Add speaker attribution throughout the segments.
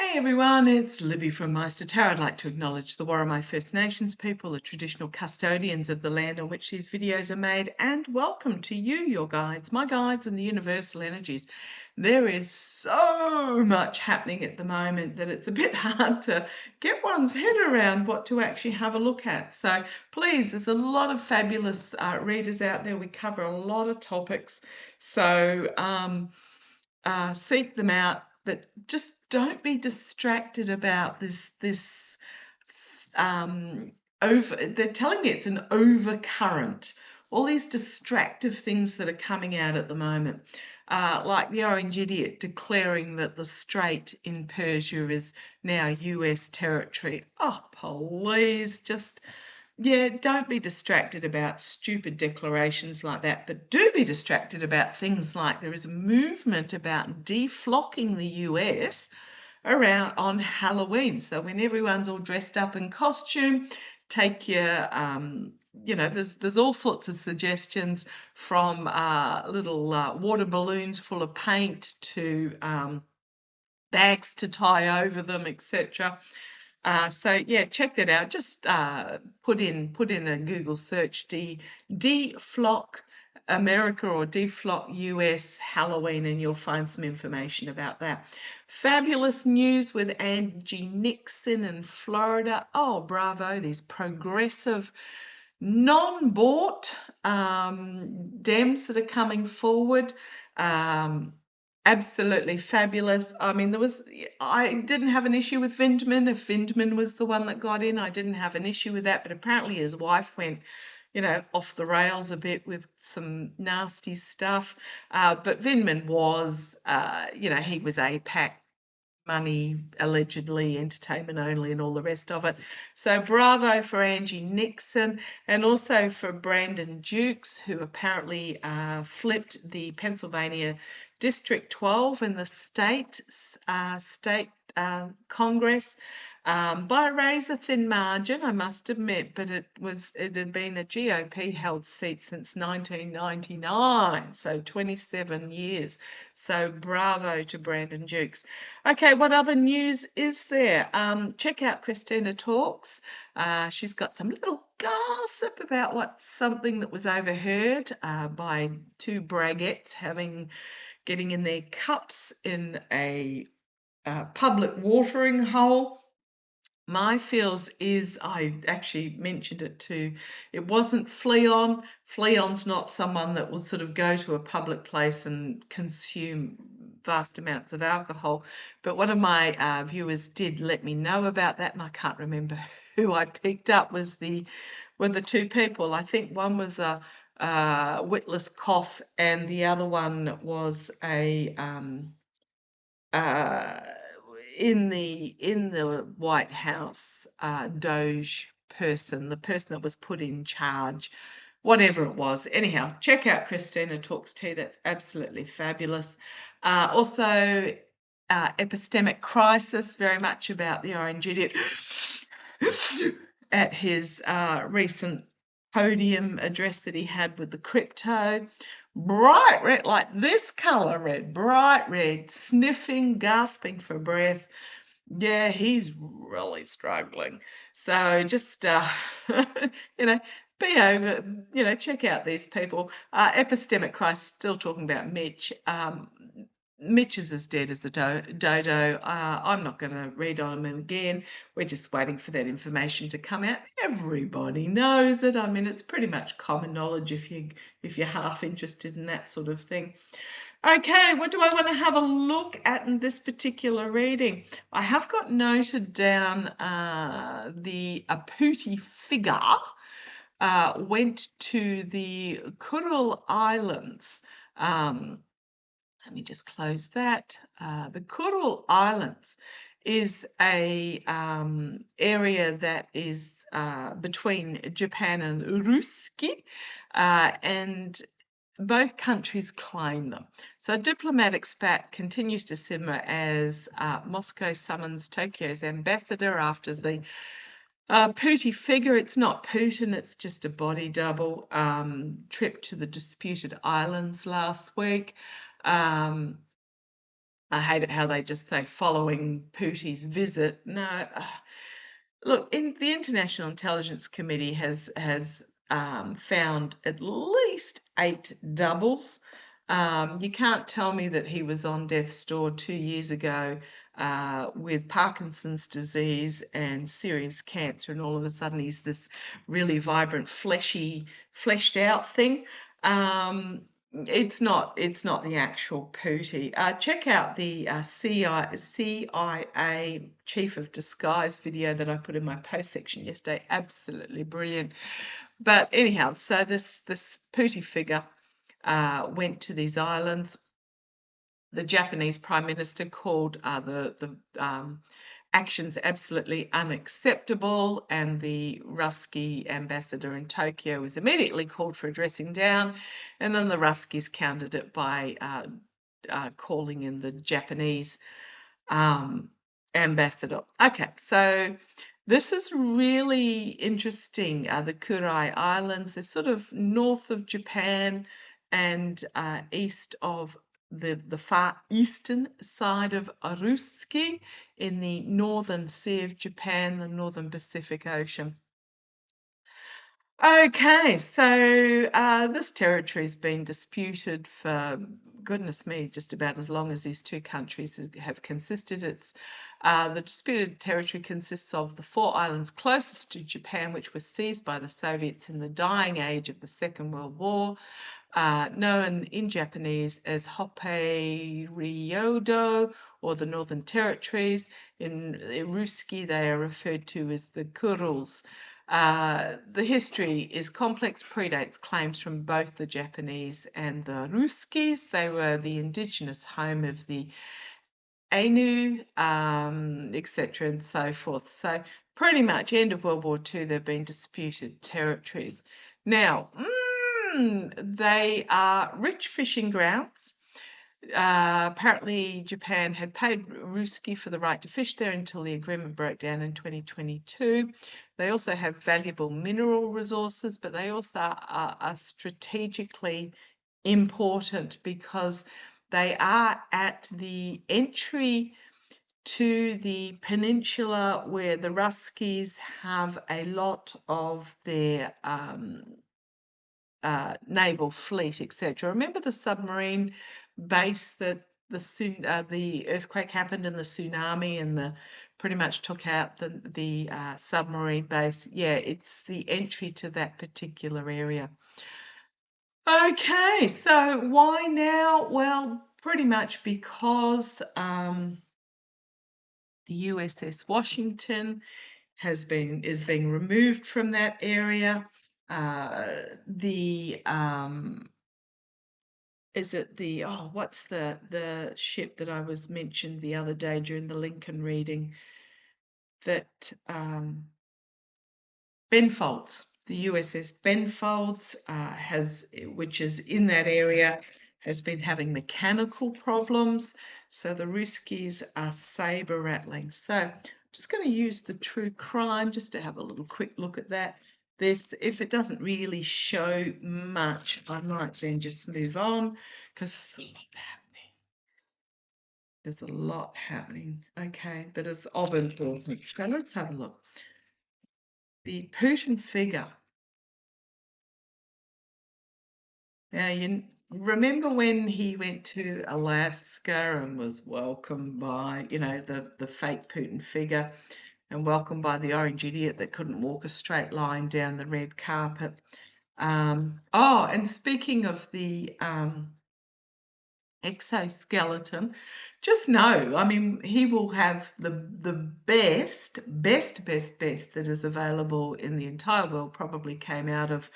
Speaker 1: Hey everyone, it's Libby from maighstirtarot. I'd like to acknowledge the Worimi First Nations people, the traditional custodians of the land on which these videos are made, and welcome to you, your guides, my guides and the universal energies. There is so much happening at the moment that it's a bit hard to get one's head around what to actually have a look at. So please, there's a lot of fabulous readers out there. We cover a lot of topics. So seek them out, but just don't be distracted about this over. They're telling me it's an overcurrent. All these distractive things that are coming out at the moment, like the Orange Idiot declaring that the Strait in Persia is now US territory. Oh, please, just yeah, don't be distracted about stupid declarations like that, but do be distracted about things like there is a movement about deflocking the US around on Halloween. So when everyone's all dressed up in costume, take your there's all sorts of suggestions from little water balloons full of paint to bags to tie over them, etc. So yeah, check that out. Just put in a Google search deflock America or deflock US Halloween, and you'll find some information about that. Fabulous news with Angie Nixon in Florida. Oh, bravo! These progressive, non-bought Dems that are coming forward. Absolutely fabulous. I mean, I didn't have an issue with Vindman. If Vindman was the one that got in, I didn't have an issue with that. But apparently his wife went, off the rails a bit with some nasty stuff. But Vindman was, he was APAC money, allegedly, entertainment only, and all the rest of it. So bravo for Angie Nixon, and also for Brandon Dukes, who apparently flipped the Pennsylvania District 12 in the state Congress by a razor-thin margin, I must admit, but it had been a GOP-held seat since 1999, so 27 years. So bravo to Brandon Dukes. Okay, what other news is there? Check out Christina Talks. She's got some little gossip about something that was overheard by two braguettes getting in their cups in a public watering hole. My feels is, I actually mentioned it too, it wasn't Fleon. Fleon's not someone that will sort of go to a public place and consume vast amounts of alcohol. But one of my viewers did let me know about that, and I can't remember who I picked up were the two people. I think one was a witless cough, and the other one was a in the White House Doge person, the person that was put in charge, whatever it was. Anyhow, check out Christina Talks Tea. That's absolutely fabulous. Also, Epistemic Crisis, very much about the Orange Idiot at his recent podium address that he had with the crypto. Bright red, like this colour red, bright red, sniffing, gasping for breath. Yeah, he's really struggling. So just, be over, check out these people. Epistemic Christ, still talking about Mitch. Mitch is as dead as a dodo. I'm not going to read on him again. We're just waiting for that information to come out. Everybody knows it. I mean, it's pretty much common knowledge if you're half interested in that sort of thing. Okay, what do I want to have a look at in this particular reading? I have got noted down the Pootie figure went to the Kuril Islands. Let me just close that. The Kuril Islands is a area that is between Japan and Ruski, and both countries claim them. So a diplomatic spat continues to simmer as Moscow summons Tokyo's ambassador after the Pootie figure. It's not Putin, it's just a body double. Trip to the disputed islands last week. I hate it how they just say following Pootie's visit. No, look, the International Intelligence Committee has found at least 8 doubles. You can't tell me that he was on death's door 2 years ago with Parkinson's disease and serious cancer, and all of a sudden he's this really vibrant, fleshed out thing. It's not the actual Pootie. Check out the CIA Chief of Disguise video that I put in my post section yesterday. Absolutely brilliant. But anyhow, so this Pootie figure went to these islands. The Japanese Prime Minister called the actions absolutely unacceptable, and the Ruski ambassador in Tokyo was immediately called for a dressing down, and then the Ruskies countered it by calling in the Japanese ambassador. Okay, so this is really interesting. The Kuril Islands is sort of north of Japan and east of the far eastern side of Aruski in the northern sea of Japan, the northern Pacific Ocean. Okay, so this territory's been disputed for, goodness me, just about as long as these two countries have consisted. The disputed territory consists of the 4 islands closest to Japan, which were seized by the Soviets in the dying age of the Second World War, known in Japanese as Hokkaido, or the Northern Territories. In Ruski, they are referred to as the Kurils. The history is complex, predates claims from both the Japanese and the Ruskis. They were the indigenous home of the Ainu, etc., and so forth. So pretty much end of World War II, they've been disputed territories. Now, they are rich fishing grounds. Apparently, Japan had paid Ruski for the right to fish there until the agreement broke down in 2022. They also have valuable mineral resources, but they also are strategically important because they are at the entry to the peninsula where the Ruskies have a lot of their naval fleet, etc. Remember the submarine base that the earthquake happened and the tsunami and pretty much took out the submarine base? Yeah, it's the entry to that particular area. Okay, so why now? Well, pretty much because the USS Washington is being removed from that area. What's the ship that I was mentioned the other day during the Lincoln reading? That Benfolds, the USS Benfolds which is in that area, has been having mechanical problems. So the Ruskies are saber rattling. So I'm just going to use the true crime just to have a little quick look at that. If it doesn't really show much, I might then just move on because there's a lot happening. There's a lot happening, okay, that is of importance. So let's have a look. The Putin figure. Now, you remember when he went to Alaska and was welcomed by, the fake Putin figure, and welcomed by the orange idiot that couldn't walk a straight line down the red carpet. And speaking of the exoskeleton, just know, I mean, he will have the best that is available in the entire world. Probably came out of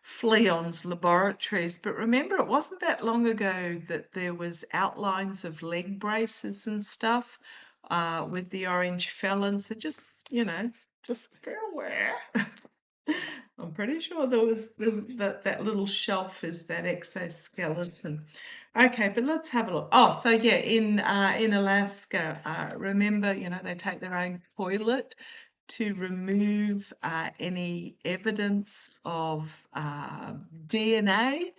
Speaker 1: Fleon's laboratories, but remember, it wasn't that long ago that there was outlines of leg braces and stuff with the orange felon. So just be aware. I'm pretty sure there was that little shelf is that exoskeleton. Okay, but let's have a look. Oh, so yeah, in Alaska, remember, they take their own toilet to remove any evidence of DNA.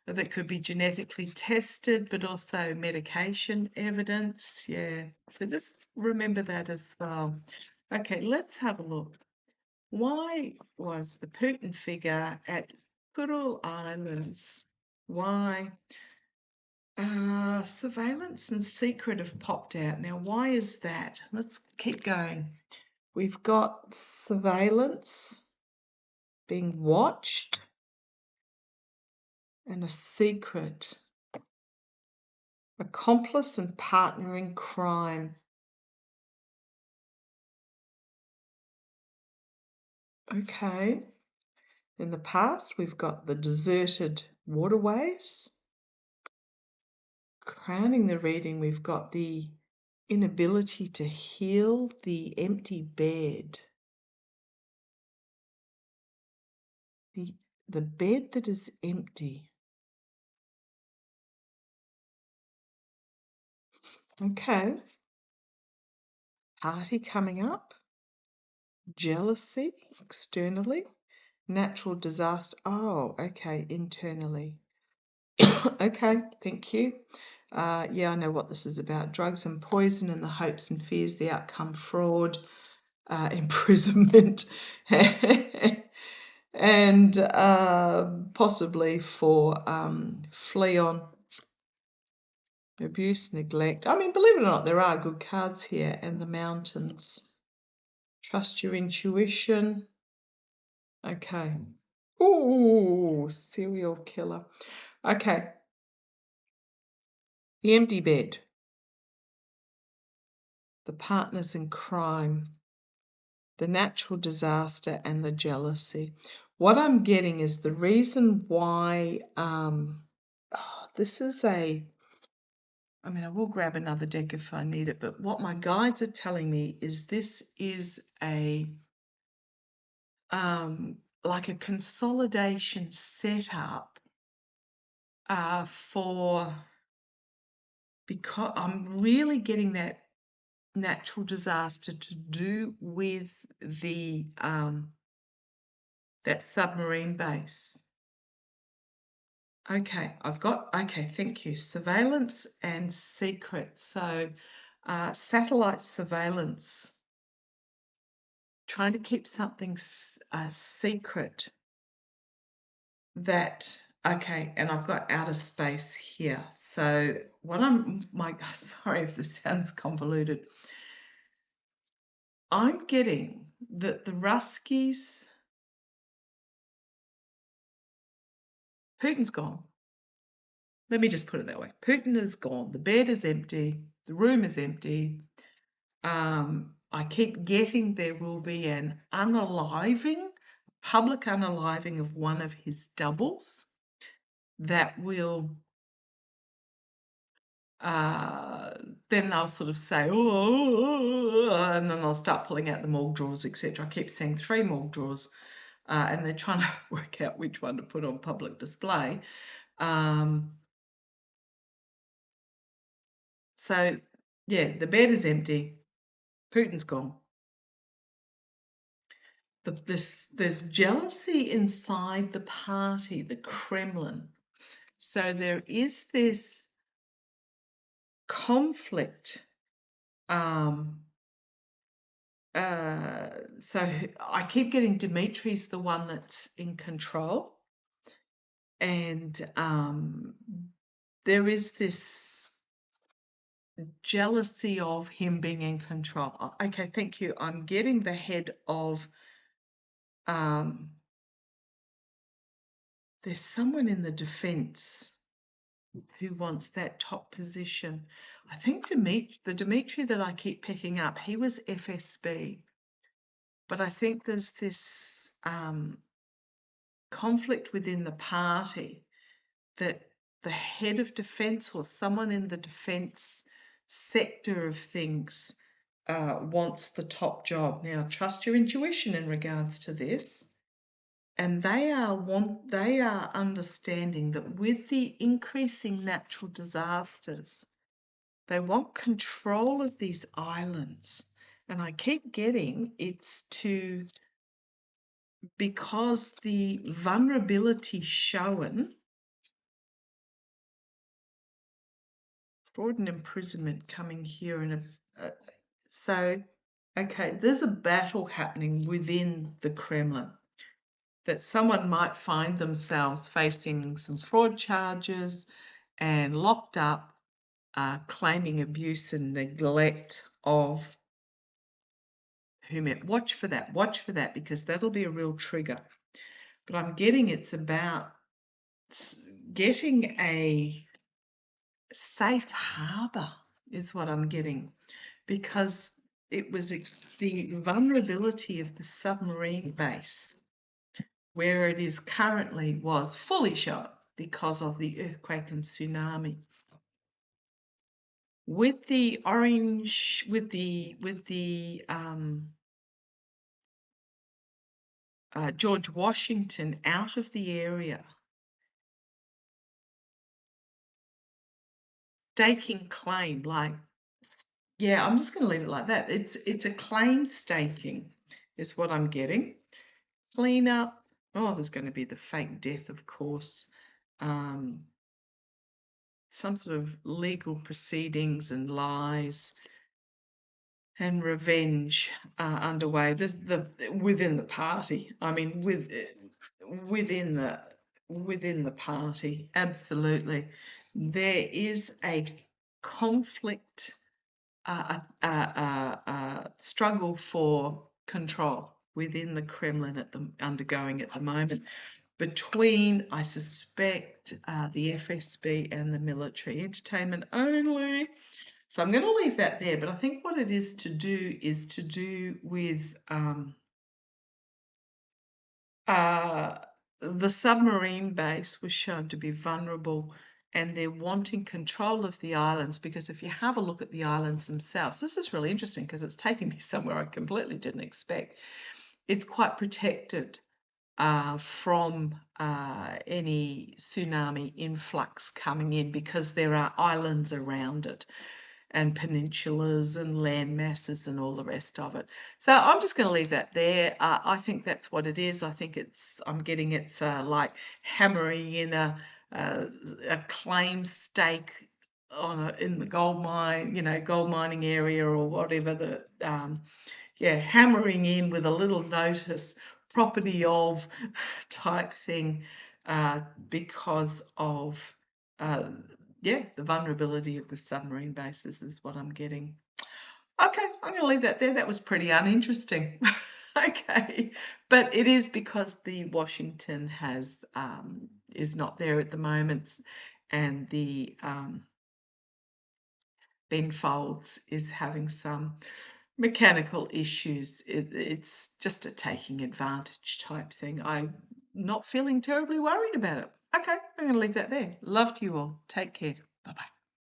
Speaker 1: that could be genetically tested, but also medication evidence. Yeah, so just remember that as well. Okay, let's have a look. Why was the Putin figure at Kuril Islands? Why? Surveillance and secret have popped out. Now, why is that? Let's keep going. We've got surveillance, being watched, and a secret. Accomplice and partner in crime. Okay. In the past, we've got the deserted waterways. Crowning the reading, we've got the inability to heal, the empty bed. The bed that is empty. Okay. Party coming up. Jealousy externally. Natural disaster. Oh, okay, internally. Okay, thank you. Yeah, I know what this is about. Drugs and poison and the hopes and fears, the outcome, fraud, imprisonment, and possibly for flee on, abuse, neglect. I mean, believe it or not, there are good cards here. And the mountains. Trust your intuition. Okay. Ooh, serial killer. Okay. The empty bed. The partners in crime. The natural disaster and the jealousy. What I'm getting is the reason why this is I will grab another deck if I need it, but what my guides are telling me is this is a like a consolidation setup because I'm really getting that natural disaster to do with the that submarine base. Okay, thank you. Surveillance and secret. So satellite surveillance, trying to keep something secret that, okay, and I've got outer space here. So sorry if this sounds convoluted. I'm getting that the Ruskies, Putin's gone. Let me just put it that way. Putin is gone. The bed is empty. The room is empty. I keep getting there will be an unaliving, public unaliving of one of his doubles that will, then they'll sort of say, oh, and then I'll start pulling out the morgue drawers, etc. I keep seeing 3 morgue drawers, and they're trying to work out which one to put on public display. So, yeah, the bed is empty. Putin's gone. There's jealousy inside the party, the Kremlin. So there is this conflict. So I keep getting Dimitri's the one that's in control. And there is this jealousy of him being in control. Okay, thank you. I'm getting the head of there's someone in the defense who wants that top position. I think the Dimitri that I keep picking up, he was FSB. But I think there's this conflict within the party that the head of defense or someone in the defense sector of things wants the top job. Now, trust your intuition in regards to this. And they are understanding that with the increasing natural disasters, they want control of these islands. And I keep getting because the vulnerability shown fraud and imprisonment coming here in so okay, there's a battle happening within the Kremlin that someone might find themselves facing some fraud charges and locked up, claiming abuse and neglect of whomever. Watch for that, because that'll be a real trigger. But I'm getting it's about getting a safe harbour is what I'm getting, because it was the vulnerability of the submarine base where it is currently was fully shot because of the earthquake and tsunami. With the orange, with the George Washington out of the area, staking claim, like, yeah, I'm just going to leave it like that. It's a claim staking is what I'm getting. Clean up. Oh, there's going to be the fake death, of course. Some sort of legal proceedings and lies and revenge underway. There's within the party. I mean, within the party, absolutely. There is a conflict, struggle for control within the Kremlin undergoing at the moment, between, I suspect, the FSB and the military. Entertainment only. So I'm going to leave that there, but I think what it is to do with the submarine base was shown to be vulnerable, and they're wanting control of the islands, because if you have a look at the islands themselves, this is really interesting because it's taking me somewhere I completely didn't expect. It's quite protected from any tsunami influx coming in, because there are islands around it and peninsulas and land masses and all the rest of it. So I'm just going to leave that there. I think that's what it is. I think I'm getting it's like hammering in a claim stake in the gold mine, gold mining area or whatever, hammering in with a little notice, property of type thing, because of the vulnerability of the submarine bases is what I'm getting. Okay, I'm going to leave that there. That was pretty uninteresting. Okay, but it is because the Washington is not there at the moment, and the Ben Folds is having some mechanical issues. It's just a taking advantage type thing. I'm not feeling terribly worried about it. Okay, I'm going to leave that there. Love to you all. Take care. Bye-bye.